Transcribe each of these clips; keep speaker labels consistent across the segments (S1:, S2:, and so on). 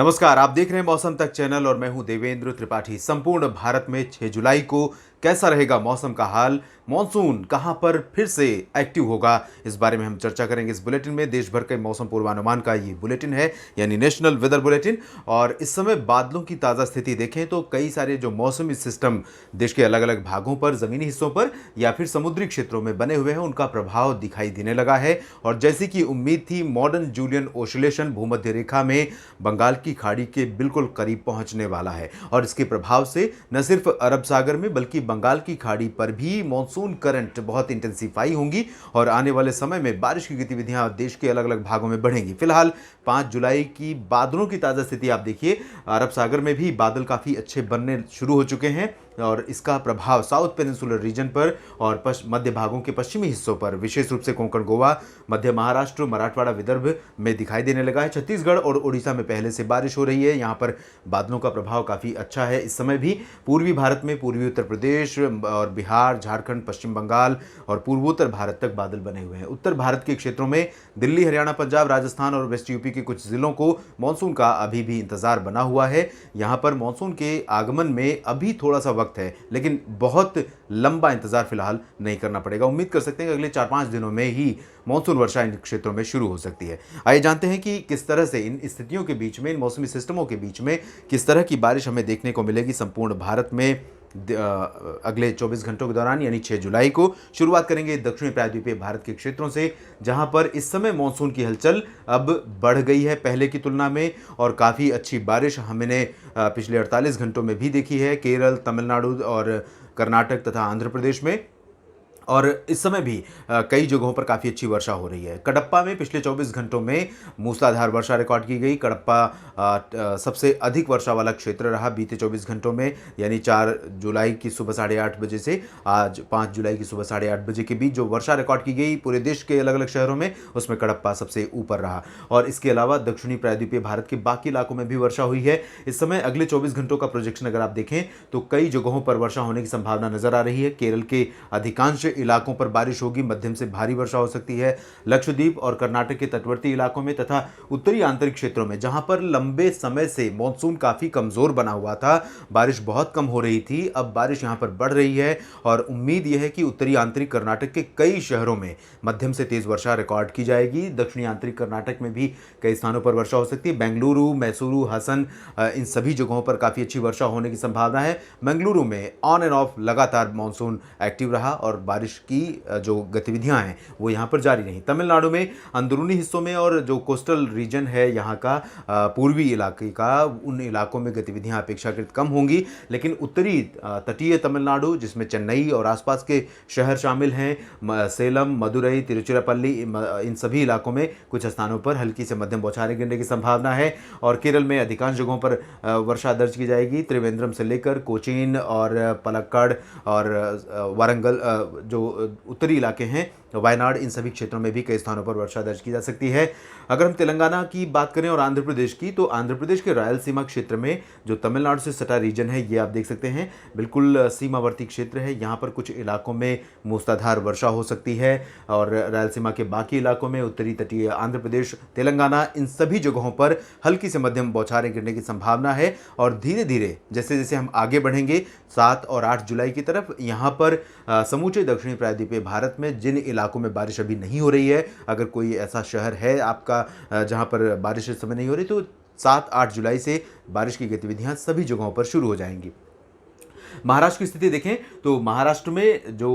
S1: नमस्कार, आप देख रहे हैं मौसम तक चैनल और मैं हूं देवेंद्र त्रिपाठी। संपूर्ण भारत में 6 जुलाई को कैसा रहेगा मौसम का हाल, मॉनसून कहां पर फिर से एक्टिव होगा, इस बारे में हम चर्चा करेंगे इस बुलेटिन में। देश भर के मौसम पूर्वानुमान का ये बुलेटिन है, यानी नेशनल वेदर बुलेटिन। और इस समय बादलों की ताज़ा स्थिति देखें तो कई सारे जो मौसमी सिस्टम देश के अलग अलग भागों पर, ज़मीनी हिस्सों पर या फिर समुद्री क्षेत्रों में बने हुए हैं, उनका प्रभाव दिखाई देने लगा है। और जैसी कि उम्मीद थी, मॉडर्न जूलियन ओसिलेशन भूमध्य रेखा में बंगाल की खाड़ी के बिल्कुल करीब पहुंचने वाला है और इसके प्रभाव से न सिर्फ अरब सागर में बल्कि बंगाल की खाड़ी पर भी मॉनसून करंट बहुत इंटेंसिफाई होंगी और आने वाले समय में बारिश की गतिविधियां देश के अलग अलग भागों में बढ़ेंगी। फिलहाल 5 जुलाई की बादलों की ताज़ा स्थिति आप देखिए, अरब सागर में भी बादल काफ़ी अच्छे बनने शुरू हो चुके हैं और इसका प्रभाव साउथ पेनिनसुलर रीजन पर और मध्य भागों के पश्चिमी हिस्सों पर, विशेष रूप से कोंकण, गोवा, मध्य महाराष्ट्र, मराठवाड़ा, विदर्भ में दिखाई देने लगा है। छत्तीसगढ़ और उड़ीसा में पहले से बारिश हो रही है, यहाँ पर बादलों का प्रभाव काफ़ी अच्छा है। इस समय भी पूर्वी भारत में पूर्वी उत्तर प्रदेश और बिहार, झारखंड, पश्चिम बंगाल और पूर्वोत्तर भारत तक बादल बने हुए हैं। उत्तर भारत के क्षेत्रों में दिल्ली, हरियाणा, पंजाब, राजस्थान और वेस्ट यूपी के कुछ जिलों को मानसून का अभी भी इंतजार बना हुआ है। यहाँ पर मानसून के आगमन में अभी थोड़ा सा वक्त है, लेकिन बहुत लंबा इंतजार फिलहाल नहीं करना पड़ेगा। उम्मीद कर सकते हैं कि अगले 4-5 दिनों में ही मानसून वर्षा इन क्षेत्रों में शुरू हो सकती है। आइए जानते हैं कि किस तरह से इन स्थितियों के बीच में, इन मौसमी सिस्टमों के बीच में किस तरह की बारिश हमें देखने को मिलेगी संपूर्ण भारत में अगले 24 घंटों के दौरान, यानी 6 जुलाई को। शुरुआत करेंगे दक्षिणी प्रायद्वीपीय भारत के क्षेत्रों से, जहां पर इस समय मानसून की हलचल अब बढ़ गई है पहले की तुलना में और काफ़ी अच्छी बारिश हमने पिछले 48 घंटों में भी देखी है केरल, तमिलनाडु और कर्नाटक तथा आंध्र प्रदेश में। और इस समय भी कई जगहों पर काफ़ी अच्छी वर्षा हो रही है। कडप्पा में पिछले 24 घंटों में मूसलाधार वर्षा रिकॉर्ड की गई। कडप्पा सबसे अधिक वर्षा वाला क्षेत्र रहा बीते 24 घंटों में, यानी 4 जुलाई की सुबह 8:30 बजे से आज 5 जुलाई की सुबह 8:30 बजे के बीच जो वर्षा रिकॉर्ड की गई पूरे देश के अलग अलग शहरों में, उसमें कडप्पा सबसे ऊपर रहा। और इसके अलावा दक्षिणी प्रायद्वीपीय भारत के बाकी इलाकों में भी वर्षा हुई है। इस समय अगले 24 घंटों का प्रोजेक्शन अगर आप देखें तो कई जगहों पर वर्षा होने की संभावना नजर आ रही है। केरल के अधिकांश इलाकों पर बारिश होगी, मध्यम से भारी वर्षा हो सकती है। लक्षद्वीप और कर्नाटक के तटवर्ती इलाकों में तथा उत्तरी आंतरिक क्षेत्रों में, जहां पर लंबे समय से मॉनसून काफी कमजोर बना हुआ था, बारिश बहुत कम हो रही थी, अब बारिश यहां पर बढ़ रही है और उम्मीद यह है कि उत्तरी आंतरिक कर्नाटक के कई शहरों में मध्यम से तेज वर्षा रिकॉर्ड की जाएगी। दक्षिणी आंतरिक कर्नाटक में भी कई स्थानों पर वर्षा हो सकती है। बेंगलुरु, मैसूरू, हसन, इन सभी जगहों पर काफी अच्छी वर्षा होने की संभावना है। बेंगलुरु में ऑन एंड ऑफ लगातार मानसून एक्टिव रहा और बारिश की जो गतिविधियां हैं वो यहां पर जारी रही। तमिलनाडु में अंदरूनी हिस्सों में और जो कोस्टल रीजन है यहां का, पूर्वी इलाके का, उन इलाकों में गतिविधियां अपेक्षाकृत कम होंगी, लेकिन उत्तरी तटीय तमिलनाडु, जिसमें चेन्नई और आसपास के शहर शामिल हैं, सेलम, मदुरई, तिरुचिरापल्ली, इन सभी इलाकों में कुछ स्थानों पर हल्की से मध्यम बौछारें गिरने की संभावना है। और केरल में अधिकांश जगहों पर वर्षा दर्ज की जाएगी। त्रिवेंद्रम से लेकर कोचीन और पलक्कड़ और वारंगल, जो उत्तरी इलाके हैं, वायनाड, इन सभी क्षेत्रों में भी कई स्थानों पर वर्षा दर्ज की जा सकती है। अगर हम तेलंगाना की बात करें और आंध्र प्रदेश की, तो आंध्र प्रदेश के रायलसीमा क्षेत्र में जो तमिलनाडु से सटा रीजन है, ये आप देख सकते हैं बिल्कुल सीमावर्ती क्षेत्र है। यहाँ पर कुछ इलाकों में मूसलाधार वर्षा हो सकती है और रायलसीमा के बाकी इलाकों में, उत्तरी तटीय आंध्र प्रदेश, तेलंगाना, इन सभी जगहों पर हल्की से मध्यम बौछारें गिरने की संभावना है। और धीरे धीरे जैसे जैसे हम आगे बढ़ेंगे 7 और 8 जुलाई की तरफ, यहाँ पर समूचे दक्षिणी प्रायद्वीपीय भारत में जिन इलाकों में बारिश अभी नहीं हो रही है, अगर कोई ऐसा शहर है आपका जहां पर बारिश इस समय नहीं हो रही, तो 7-8 जुलाई से बारिश की गतिविधियां सभी जगहों पर शुरू हो जाएंगी। महाराष्ट्र की स्थिति देखें तो महाराष्ट्र में जो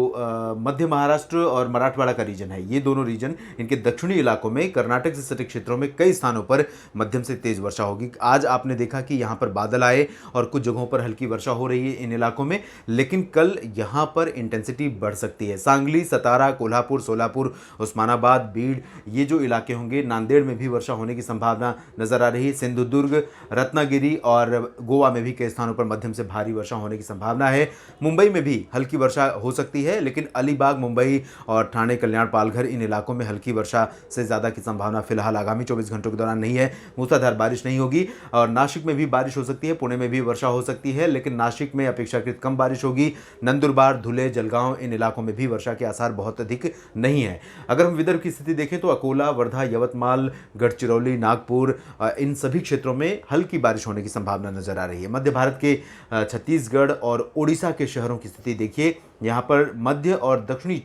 S1: मध्य महाराष्ट्र और मराठवाड़ा का रीजन है, ये दोनों रीजन, इनके दक्षिणी इलाकों में, कर्नाटक से सटे क्षेत्रों में कई स्थानों पर मध्यम से तेज वर्षा होगी। आज आपने देखा कि यहाँ पर बादल आए और कुछ जगहों पर हल्की वर्षा हो रही है इन इलाकों में, लेकिन कल यहाँ पर इंटेंसिटी बढ़ सकती है। सांगली, सतारा, कोल्हापुर, सोलापुर, उस्मानाबाद, बीड, ये जो इलाके होंगे, नांदेड़ में भी वर्षा होने की संभावना नजर आ रही है। सिंधुदुर्ग, रत्नागिरी और गोवा में भी कई स्थानों पर मध्यम से भारी वर्षा होने की संभावना संभावना है। मुंबई में भी हल्की वर्षा हो सकती है, लेकिन अलीबाग, मुंबई और ठाणे, कल्याण, पालघर इन इलाकों में हल्की वर्षा से ज़्यादा की संभावना फिलहाल आगामी 24 घंटों के दौरान नहीं है। मूसलाधार बारिश नहीं होगी और नासिक में भी बारिश हो सकती है, पुणे में भी वर्षा हो सकती है, लेकिन नासिक में अपेक्षाकृत कम बारिश होगी। नंदुरबार, धुले, जलगांव इन इलाकों में भी वर्षा के आसार बहुत अधिक नहीं है। अगर हम विदर्भ की स्थिति देखें तो अकोला, वर्धा, यवतमाल, गढ़चिरौली, नागपुर इन सभी क्षेत्रों में हल्की बारिश होने की संभावना नजर आ रही है। मध्य भारत के छत्तीसगढ़ और ओडिशा के शहरों की स्थिति देखिए। यहाँ पर मध्य और दक्षिणी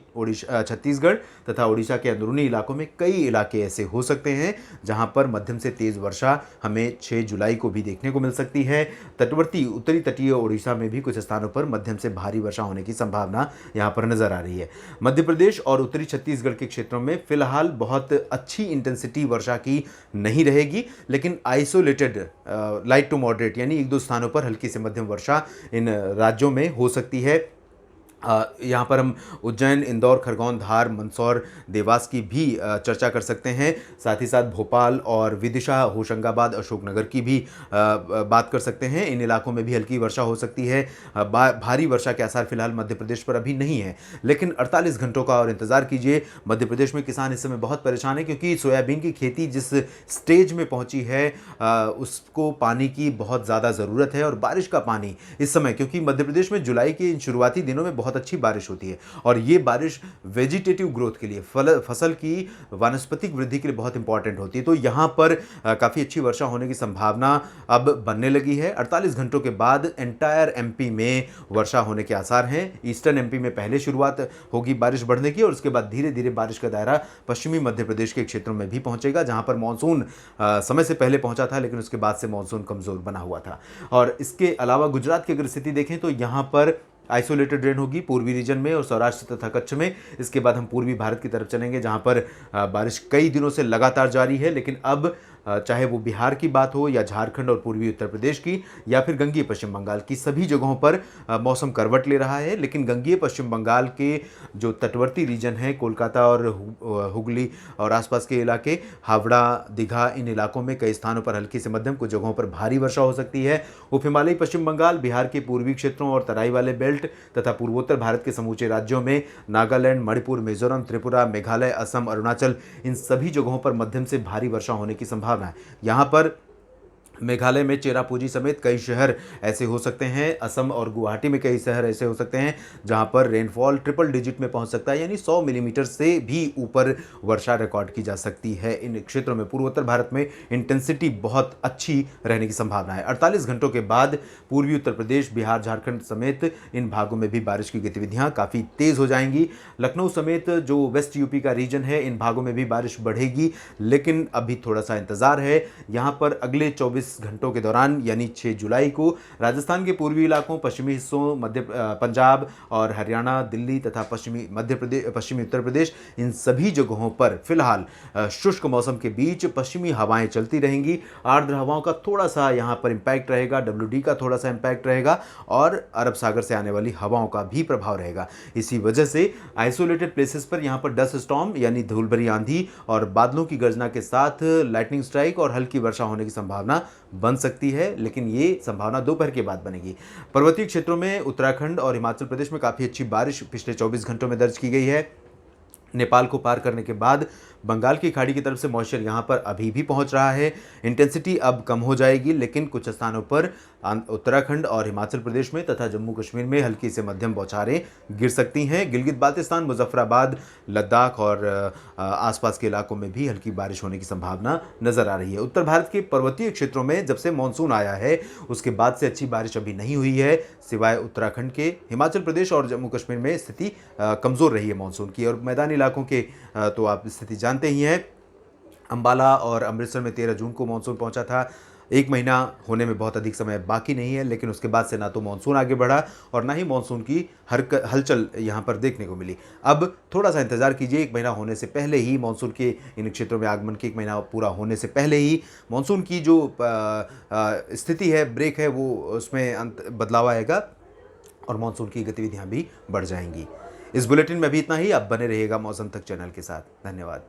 S1: छत्तीसगढ़ तथा ओडिशा के अंदरूनी इलाकों में कई इलाके ऐसे हो सकते हैं जहां पर मध्यम से तेज वर्षा हमें 6 जुलाई को भी देखने को मिल सकती है। तटवर्ती उत्तरी तटीय ओडिशा में भी कुछ स्थानों पर मध्यम से भारी वर्षा होने की संभावना यहाँ पर नजर आ रही है। मध्य प्रदेश और उत्तरी छत्तीसगढ़ के क्षेत्रों में फिलहाल बहुत अच्छी इंटेंसिटी वर्षा की नहीं रहेगी, लेकिन आइसोलेटेड लाइट टू मॉडरेट यानी एक दो स्थानों पर हल्की से मध्यम वर्षा इन राज्यों में हो सकती है। यहाँ पर हम उज्जैन, इंदौर, खरगोन, धार, मंदसौर, देवास की भी चर्चा कर सकते हैं। साथ ही साथ भोपाल और विदिशा, होशंगाबाद, अशोकनगर की भी बात कर सकते हैं। इन इलाकों में भी हल्की वर्षा हो सकती है। भारी वर्षा के आसार फिलहाल मध्य प्रदेश पर अभी नहीं है, लेकिन 48 घंटों का और इंतजार कीजिए। मध्य प्रदेश में किसान इस समय बहुत परेशान है, क्योंकि सोयाबीन की खेती जिस स्टेज में पहुंची है उसको पानी की बहुत ज़्यादा ज़रूरत है। और बारिश का पानी इस समय, क्योंकि मध्य प्रदेश में जुलाई के इन शुरुआती दिनों में बहुत अच्छी बारिश होती है और ये बारिश वेजिटेटिव ग्रोथ के लिए, फसल की वानस्पतिक वृद्धि के लिए बहुत इंपॉर्टेंट होती है। तो यहाँ पर काफ़ी अच्छी वर्षा होने की संभावना अब बनने लगी है। 48 घंटों के बाद एंटायर एमपी में वर्षा होने के आसार हैं। ईस्टर्न एमपी में पहले शुरुआत होगी बारिश बढ़ने की और उसके बाद धीरे धीरे बारिश का दायरा पश्चिमी मध्य प्रदेश के क्षेत्रों में भी पहुंचेगा, जहां पर मानसून समय से पहले पहुंचा था, लेकिन उसके बाद से मानसून कमजोर बना हुआ था। और इसके अलावा गुजरात की अगर स्थिति देखें तो यहाँ पर आइसोलेटेड रेन होगी पूर्वी रीजन में और सौराष्ट्र तथा कच्छ में। इसके बाद हम पूर्वी भारत की तरफ चलेंगे, जहां पर बारिश कई दिनों से लगातार जारी है, लेकिन अब चाहे वो बिहार की बात हो या झारखंड और पूर्वी उत्तर प्रदेश की या फिर गंगीय पश्चिम बंगाल की, सभी जगहों पर मौसम करवट ले रहा है। लेकिन गंगीय पश्चिम बंगाल के जो तटवर्ती रीजन है, कोलकाता और हुगली और आसपास के इलाके, हावड़ा, दीघा, इन इलाकों में कई स्थानों पर हल्की से मध्यम, कुछ जगहों पर भारी वर्षा हो सकती है। उप हिमालयी पश्चिम बंगाल, बिहार के पूर्वी क्षेत्रों और तराई वाले बेल्ट तथा पूर्वोत्तर भारत के समूचे राज्यों में, नागालैंड, मणिपुर, मिजोरम, त्रिपुरा, मेघालय, असम, अरुणाचल, इन सभी जगहों पर मध्यम से भारी वर्षा होने की संभावना है। यहाँ पर मेघालय में चेरापूंजी समेत कई शहर ऐसे हो सकते हैं। असम और गुवाहाटी में कई शहर ऐसे हो सकते हैं जहां पर रेनफॉल ट्रिपल डिजिट में पहुंच सकता है, यानी 100 मिलीमीटर से भी ऊपर वर्षा रिकॉर्ड की जा सकती है इन क्षेत्रों में। पूर्वोत्तर भारत में इंटेंसिटी बहुत अच्छी रहने की संभावना है। 48 घंटों के बाद पूर्वी उत्तर प्रदेश, बिहार, झारखंड समेत इन भागों में भी बारिश की गतिविधियां काफ़ी तेज हो जाएंगी। लखनऊ समेत जो वेस्ट यूपी का रीजन है, इन भागों में भी बारिश बढ़ेगी, लेकिन अभी थोड़ा सा इंतजार है। यहाँ पर अगले 24 घंटों के दौरान यानी 6 जुलाई को राजस्थान के पूर्वी इलाकों, पश्चिमी हिस्सों, मध्य पंजाब और हरियाणा, दिल्ली तथा पश्चिमी मध्य प्रदेश, पश्चिमी उत्तर प्रदेश, इन सभी जगहों पर फिलहाल शुष्क मौसम के बीच पश्चिमी हवाएं चलती रहेंगी। आर्द्र हवाओं का थोड़ा सा यहाँ पर इंपैक्ट रहेगा, WD का थोड़ा सा इंपैक्ट रहेगा और अरब सागर से आने वाली हवाओं का भी प्रभाव रहेगा। इसी वजह से आइसोलेटेड प्लेसेस पर यहाँ पर डस्ट स्टॉर्म यानी धूल भरी आंधी और बादलों की गर्जना के साथ लाइटनिंग स्ट्राइक और हल्की वर्षा होने की संभावना बन सकती है, लेकिन ये संभावना दोपहर के बाद बनेगी। पर्वतीय क्षेत्रों में उत्तराखंड और हिमाचल प्रदेश में काफ़ी अच्छी बारिश पिछले 24 घंटों में दर्ज की गई है। नेपाल को पार करने के बाद बंगाल की खाड़ी की तरफ से मॉइस्चर यहाँ पर अभी भी पहुँच रहा है। इंटेंसिटी अब कम हो जाएगी, लेकिन कुछ स्थानों पर उत्तराखंड और हिमाचल प्रदेश में तथा जम्मू कश्मीर में हल्की से मध्यम बौछारें गिर सकती हैं। गिलगित बाल्टिस्तान, मुजफ्फराबाद, लद्दाख और आसपास के इलाकों में भी हल्की बारिश होने की संभावना नजर आ रही है। उत्तर भारत के पर्वतीय क्षेत्रों में जब से मानसून आया है उसके बाद से अच्छी बारिश अभी नहीं हुई है, सिवाय उत्तराखंड के। हिमाचल प्रदेश और जम्मू कश्मीर में स्थिति कमज़ोर रही है मानसून की। और मैदानी इलाकों के तो आप स्थिति जानते ही हैं। अंबाला और अमृतसर में 13 जून को मानसून पहुंचा था। एक महीना होने में बहुत अधिक समय बाकी नहीं है, लेकिन उसके बाद से ना तो मानसून आगे बढ़ा और ना ही मानसून की हलचल यहाँ पर देखने को मिली। अब थोड़ा सा इंतजार कीजिए, एक महीना होने से पहले ही मानसून के इन क्षेत्रों में आगमन के एक महीना पूरा होने से पहले ही मानसून की जो स्थिति है, ब्रेक है, वो उसमें बदलाव आएगा और मानसून की गतिविधियाँ भी बढ़ जाएंगी। इस बुलेटिन में भी इतना ही। आप बने रहिएगा मौसम तक चैनल के साथ। धन्यवाद।